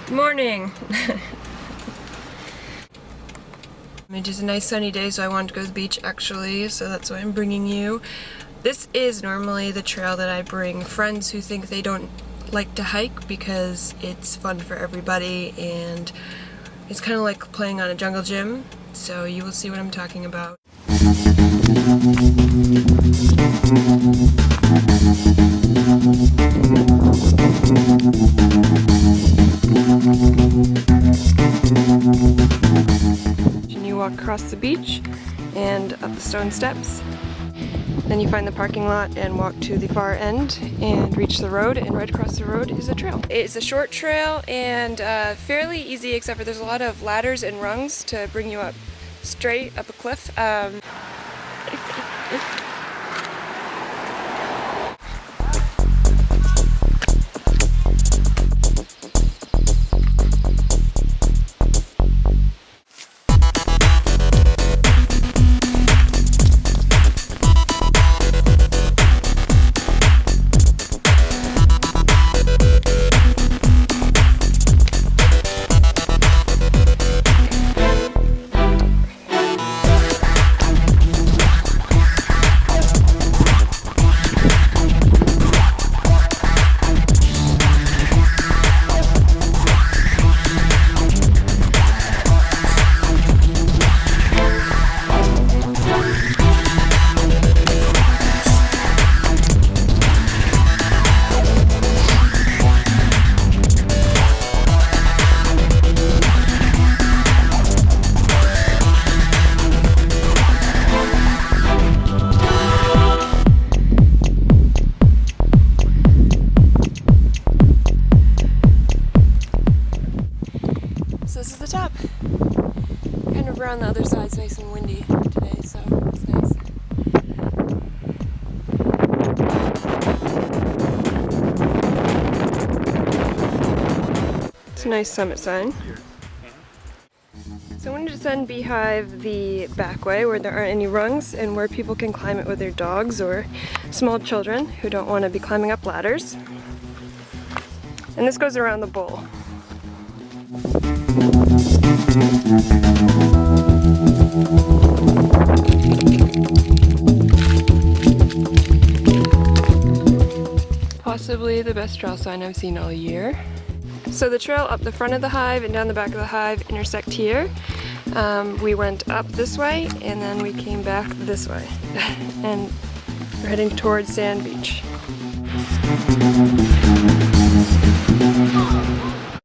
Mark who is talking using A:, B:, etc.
A: Good morning! It is a nice sunny day, so I wanted to go to the beach actually, so that's why I'm bringing you. This is normally the trail that I bring friends who think they don't like to hike because it's fun for everybody and it's kind of like playing on a jungle gym, so you will see what I'm talking about. And you walk across the beach and up the stone steps. Then you find the parking lot and walk to the far end and reach the road, and right across the road is a trail. It's a short trail and fairly easy, except for there's a lot of ladders and rungs to bring you up straight up a cliff. So this is the top. Kind of around the other side, it's nice and windy today, so it's nice. It's a nice summit sign. So I wanted to send Beehive the back way where there aren't any rungs and where people can climb it with their dogs or small children who don't want to be climbing up ladders. And this goes around the bowl. Possibly the best trail sign I've seen all year. So the trail up the front of the hive and down the back of the hive intersect here. We went up this way and then we came back this way. And we're heading towards Sand Beach.